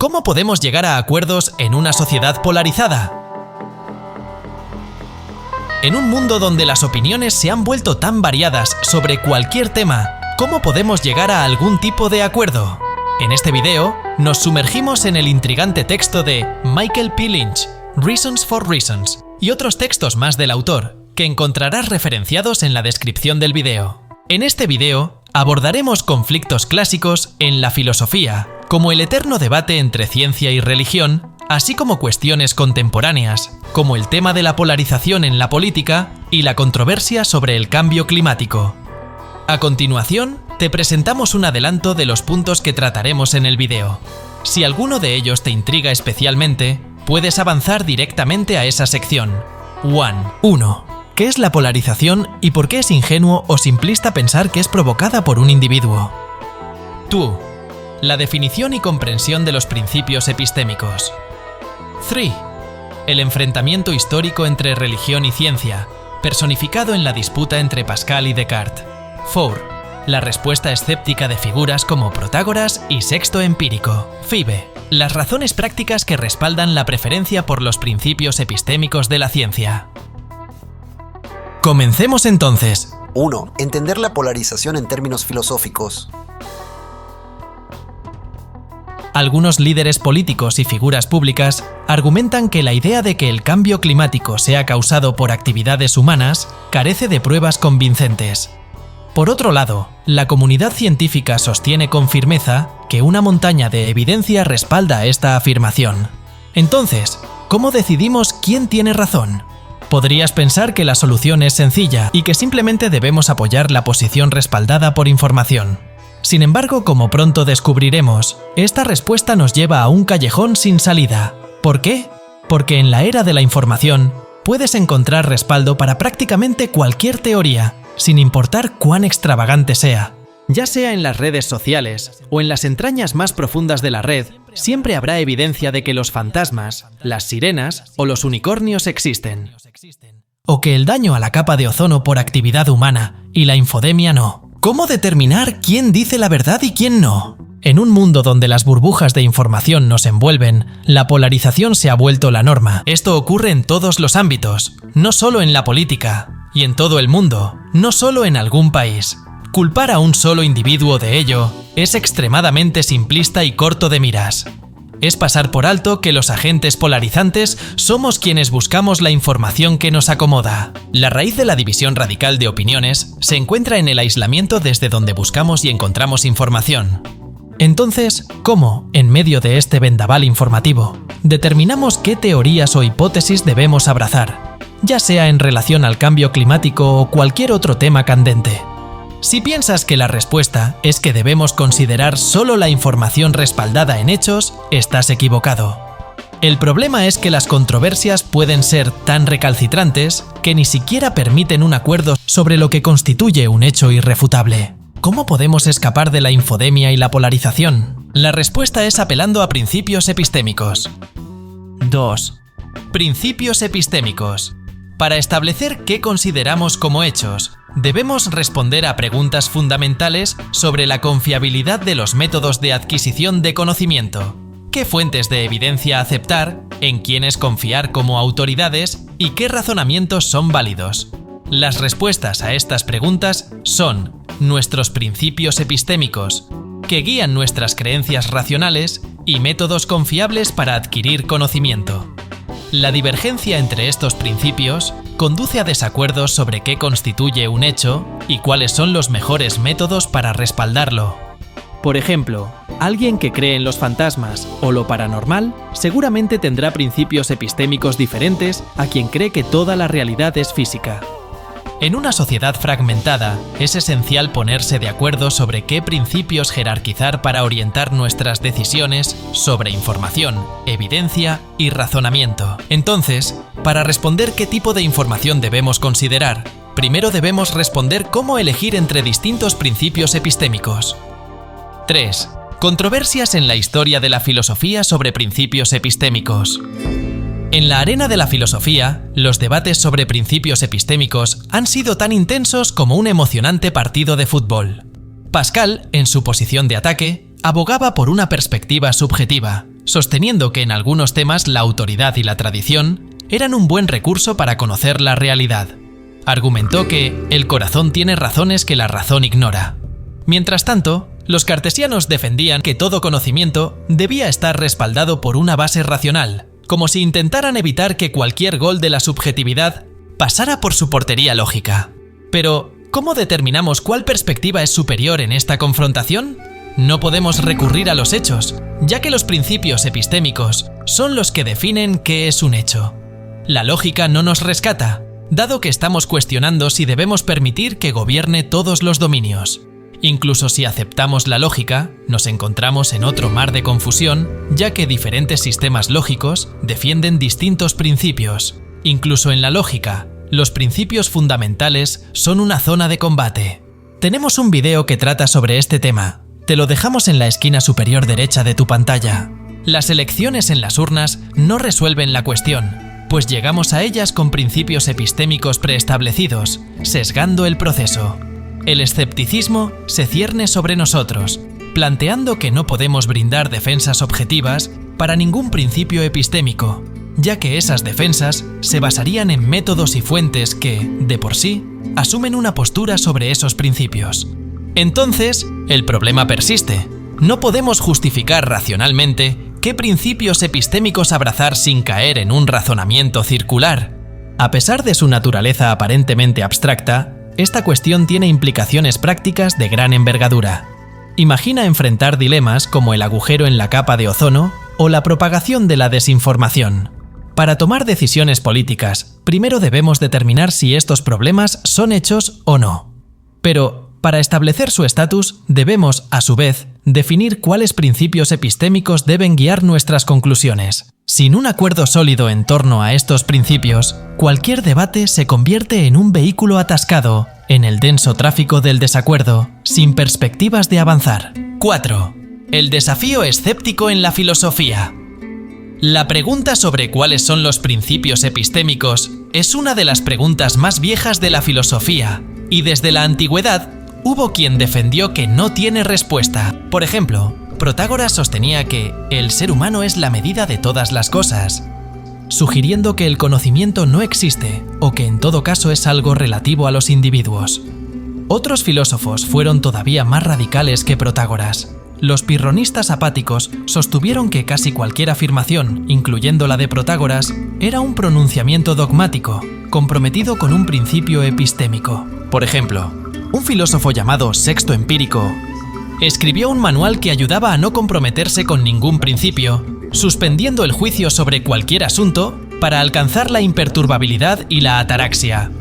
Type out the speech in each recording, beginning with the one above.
¿Cómo podemos llegar a acuerdos en una sociedad polarizada? En un mundo donde las opiniones se han vuelto tan variadas sobre cualquier tema, ¿cómo podemos llegar a algún tipo de acuerdo? En este video, nos sumergimos en el intrigante texto de Michael P. Lynch, Reasons for Reasons, y otros textos más del autor, que encontrarás referenciados en la descripción del video. En este video, abordaremos conflictos clásicos en la filosofía, como el eterno debate entre ciencia y religión, así como cuestiones contemporáneas, como el tema de la polarización en la política y la controversia sobre el cambio climático. A continuación, te presentamos un adelanto de los puntos que trataremos en el video. Si alguno de ellos te intriga especialmente, puedes avanzar directamente a esa sección. 1. ¿Qué es la polarización y por qué es ingenuo o simplista pensar que es provocada por un individuo? 2. La definición y comprensión de los principios epistémicos. 3. El enfrentamiento histórico entre religión y ciencia, personificado en la disputa entre Pascal y Descartes. 4. La respuesta escéptica de figuras como Protágoras y Sexto Empírico. 5. Las razones prácticas que respaldan la preferencia por los principios epistémicos de la ciencia. Comencemos entonces. 1. Entender la polarización en términos filosóficos. Algunos líderes políticos y figuras públicas argumentan que la idea de que el cambio climático sea causado por actividades humanas carece de pruebas convincentes. Por otro lado, la comunidad científica sostiene con firmeza que una montaña de evidencia respalda esta afirmación. Entonces, ¿cómo decidimos quién tiene razón? Podrías pensar que la solución es sencilla y que simplemente debemos apoyar la posición respaldada por información. Sin embargo, como pronto descubriremos, esta respuesta nos lleva a un callejón sin salida. ¿Por qué? Porque en la era de la información, puedes encontrar respaldo para prácticamente cualquier teoría, sin importar cuán extravagante sea. Ya sea en las redes sociales o en las entrañas más profundas de la red, siempre habrá evidencia de que los fantasmas, las sirenas o los unicornios existen. O que el daño a la capa de ozono por actividad humana y la infodemia no. ¿Cómo determinar quién dice la verdad y quién no? En un mundo donde las burbujas de información nos envuelven, la polarización se ha vuelto la norma. Esto ocurre en todos los ámbitos, no solo en la política, y en todo el mundo, no solo en algún país. Culpar a un solo individuo de ello es extremadamente simplista y corto de miras. Es pasar por alto que los agentes polarizantes somos quienes buscamos la información que nos acomoda. La raíz de la división radical de opiniones se encuentra en el aislamiento desde donde buscamos y encontramos información. Entonces, ¿cómo, en medio de este vendaval informativo, determinamos qué teorías o hipótesis debemos abrazar, ya sea en relación al cambio climático o cualquier otro tema candente? Si piensas que la respuesta es que debemos considerar solo la información respaldada en hechos, estás equivocado. El problema es que las controversias pueden ser tan recalcitrantes que ni siquiera permiten un acuerdo sobre lo que constituye un hecho irrefutable. ¿Cómo podemos escapar de la infodemia y la polarización? La respuesta es apelando a principios epistémicos. 2. Principios epistémicos. Para establecer qué consideramos como hechos, debemos responder a preguntas fundamentales sobre la confiabilidad de los métodos de adquisición de conocimiento, qué fuentes de evidencia aceptar, en quiénes confiar como autoridades y qué razonamientos son válidos. Las respuestas a estas preguntas son nuestros principios epistémicos, que guían nuestras creencias racionales y métodos confiables para adquirir conocimiento. La divergencia entre estos principios conduce a desacuerdos sobre qué constituye un hecho y cuáles son los mejores métodos para respaldarlo. Por ejemplo, alguien que cree en los fantasmas o lo paranormal seguramente tendrá principios epistémicos diferentes a quien cree que toda la realidad es física. En una sociedad fragmentada, es esencial ponerse de acuerdo sobre qué principios jerarquizar para orientar nuestras decisiones sobre información, evidencia y razonamiento. Entonces, para responder qué tipo de información debemos considerar, primero debemos responder cómo elegir entre distintos principios epistémicos. 3. Controversias en la historia de la filosofía sobre principios epistémicos. En la arena de la filosofía, los debates sobre principios epistémicos han sido tan intensos como un emocionante partido de fútbol. Pascal, en su posición de ataque, abogaba por una perspectiva subjetiva, sosteniendo que en algunos temas la autoridad y la tradición eran un buen recurso para conocer la realidad. Argumentó que el corazón tiene razones que la razón ignora. Mientras tanto, los cartesianos defendían que todo conocimiento debía estar respaldado por una base racional, como si intentaran evitar que cualquier gol de la subjetividad pasara por su portería lógica. Pero, ¿cómo determinamos cuál perspectiva es superior en esta confrontación? No podemos recurrir a los hechos, ya que los principios epistémicos son los que definen qué es un hecho. La lógica no nos rescata, dado que estamos cuestionando si debemos permitir que gobierne todos los dominios. Incluso si aceptamos la lógica, nos encontramos en otro mar de confusión, ya que diferentes sistemas lógicos defienden distintos principios. Incluso en la lógica, los principios fundamentales son una zona de combate. Tenemos un video que trata sobre este tema. Te lo dejamos en la esquina superior derecha de tu pantalla. Las elecciones en las urnas no resuelven la cuestión, pues llegamos a ellas con principios epistémicos preestablecidos, sesgando el proceso. El escepticismo se cierne sobre nosotros, planteando que no podemos brindar defensas objetivas para ningún principio epistémico, ya que esas defensas se basarían en métodos y fuentes que, de por sí, asumen una postura sobre esos principios. Entonces, el problema persiste. No podemos justificar racionalmente qué principios epistémicos abrazar sin caer en un razonamiento circular. A pesar de su naturaleza aparentemente abstracta, esta cuestión tiene implicaciones prácticas de gran envergadura. Imagina enfrentar dilemas como el agujero en la capa de ozono o la propagación de la desinformación. Para tomar decisiones políticas, primero debemos determinar si estos problemas son hechos o no. Pero, para establecer su estatus, debemos, a su vez, definir cuáles principios epistémicos deben guiar nuestras conclusiones. Sin un acuerdo sólido en torno a estos principios, cualquier debate se convierte en un vehículo atascado en el denso tráfico del desacuerdo, sin perspectivas de avanzar. 4. El desafío escéptico en la filosofía. La pregunta sobre cuáles son los principios epistémicos es una de las preguntas más viejas de la filosofía, y desde la antigüedad hubo quien defendió que no tiene respuesta. Por ejemplo, Protágoras sostenía que el ser humano es la medida de todas las cosas, sugiriendo que el conocimiento no existe o que en todo caso es algo relativo a los individuos. Otros filósofos fueron todavía más radicales que Protágoras. Los pirronistas apáticos sostuvieron que casi cualquier afirmación, incluyendo la de Protágoras, era un pronunciamiento dogmático, comprometido con un principio epistémico. Por ejemplo, un filósofo llamado Sexto Empírico escribió un manual que ayudaba a no comprometerse con ningún principio, suspendiendo el juicio sobre cualquier asunto para alcanzar la imperturbabilidad y la ataraxia.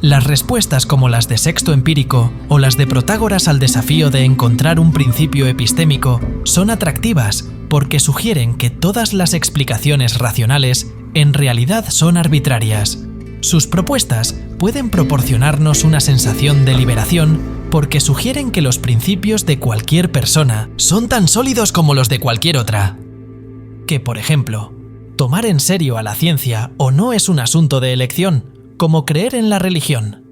Las respuestas como las de Sexto Empírico o las de Protágoras al desafío de encontrar un principio epistémico son atractivas porque sugieren que todas las explicaciones racionales en realidad son arbitrarias. Sus propuestas pueden proporcionarnos una sensación de liberación porque sugieren que los principios de cualquier persona son tan sólidos como los de cualquier otra. Que, por ejemplo, tomar en serio a la ciencia o no es un asunto de elección, como creer en la religión.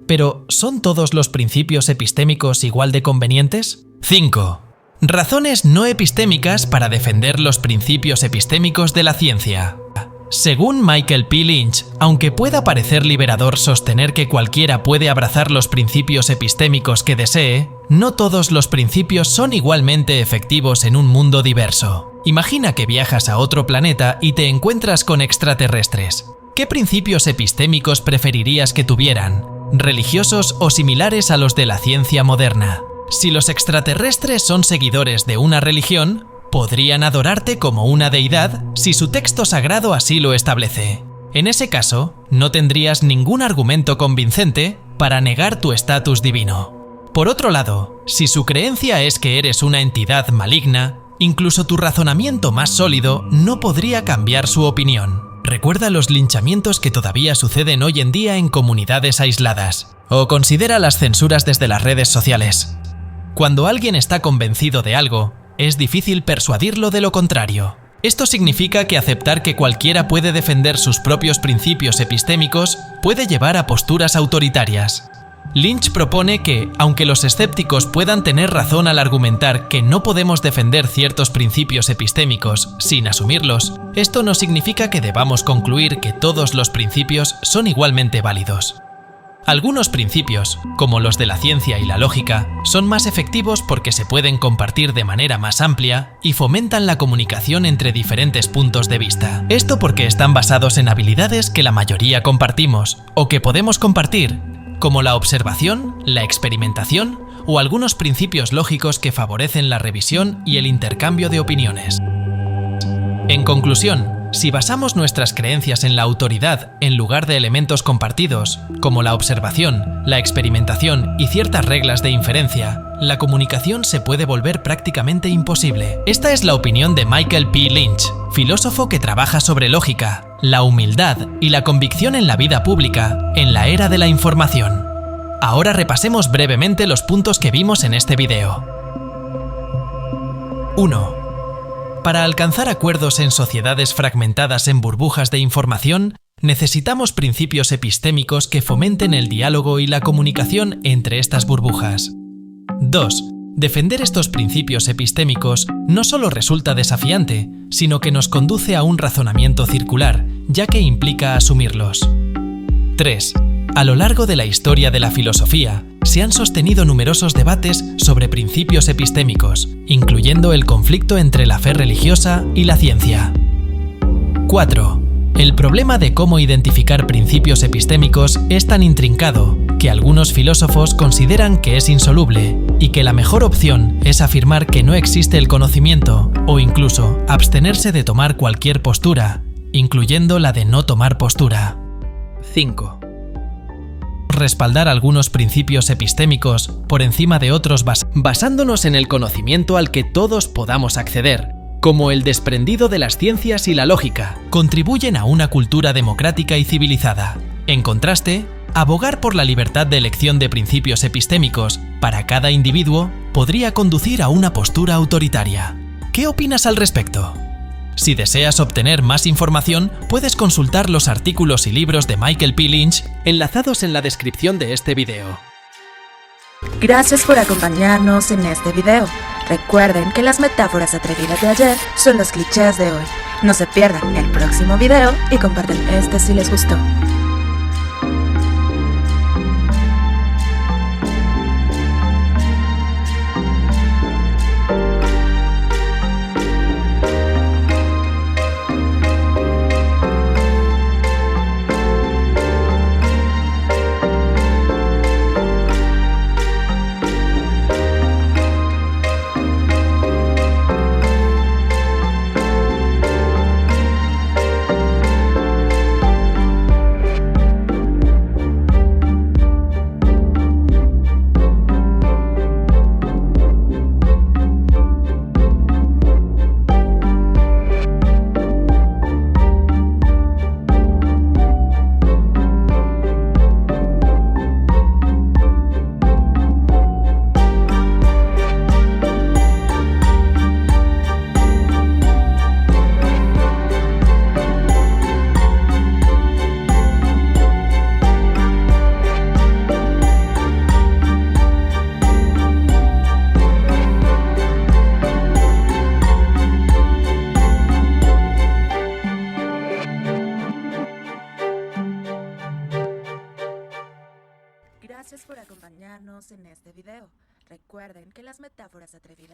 Pero, ¿son todos los principios epistémicos igual de convenientes? 5. Razones no epistémicas para defender los principios epistémicos de la ciencia. Según Michael P. Lynch, aunque pueda parecer liberador sostener que cualquiera puede abrazar los principios epistémicos que desee, no todos los principios son igualmente efectivos en un mundo diverso. Imagina que viajas a otro planeta y te encuentras con extraterrestres. ¿Qué principios epistémicos preferirías que tuvieran? ¿Religiosos o similares a los de la ciencia moderna? Si los extraterrestres son seguidores de una religión, podrían adorarte como una deidad si su texto sagrado así lo establece. En ese caso, no tendrías ningún argumento convincente para negar tu estatus divino. Por otro lado, si su creencia es que eres una entidad maligna, incluso tu razonamiento más sólido no podría cambiar su opinión. Recuerda los linchamientos que todavía suceden hoy en día en comunidades aisladas. O considera las censuras desde las redes sociales. Cuando alguien está convencido de algo, es difícil persuadirlo de lo contrario. Esto significa que aceptar que cualquiera puede defender sus propios principios epistémicos puede llevar a posturas autoritarias. Lynch propone que, aunque los escépticos puedan tener razón al argumentar que no podemos defender ciertos principios epistémicos sin asumirlos, esto no significa que debamos concluir que todos los principios son igualmente válidos. Algunos principios, como los de la ciencia y la lógica, son más efectivos porque se pueden compartir de manera más amplia y fomentan la comunicación entre diferentes puntos de vista. Esto porque están basados en habilidades que la mayoría compartimos o que podemos compartir, como la observación, la experimentación o algunos principios lógicos que favorecen la revisión y el intercambio de opiniones. En conclusión, si basamos nuestras creencias en la autoridad en lugar de elementos compartidos, como la observación, la experimentación y ciertas reglas de inferencia, la comunicación se puede volver prácticamente imposible. Esta es la opinión de Michael P. Lynch, filósofo que trabaja sobre lógica, la humildad y la convicción en la vida pública en la era de la información. Ahora repasemos brevemente los puntos que vimos en este video. 1. Para alcanzar acuerdos en sociedades fragmentadas en burbujas de información, necesitamos principios epistémicos que fomenten el diálogo y la comunicación entre estas burbujas. 2. Defender estos principios epistémicos no solo resulta desafiante, sino que nos conduce a un razonamiento circular, ya que implica asumirlos. 3. A lo largo de la historia de la filosofía, se han sostenido numerosos debates sobre principios epistémicos, incluyendo el conflicto entre la fe religiosa y la ciencia. 4. El problema de cómo identificar principios epistémicos es tan intrincado que algunos filósofos consideran que es insoluble y que la mejor opción es afirmar que no existe el conocimiento o incluso abstenerse de tomar cualquier postura, incluyendo la de no tomar postura. 5. Respaldar algunos principios epistémicos por encima de otros basándonos en el conocimiento al que todos podamos acceder, como el desprendido de las ciencias y la lógica, contribuyen a una cultura democrática y civilizada. En contraste, abogar por la libertad de elección de principios epistémicos para cada individuo podría conducir a una postura autoritaria. ¿Qué opinas al respecto? Si deseas obtener más información, puedes consultar los artículos y libros de Michael P. Lynch enlazados en la descripción de este video. Gracias por acompañarnos en este video. Recuerden que las metáforas atrevidas de ayer son los clichés de hoy. No se pierdan el próximo video y compartan este si les gustó. Gracias por acompañarnos en este video. Recuerden que las metáforas atrevidas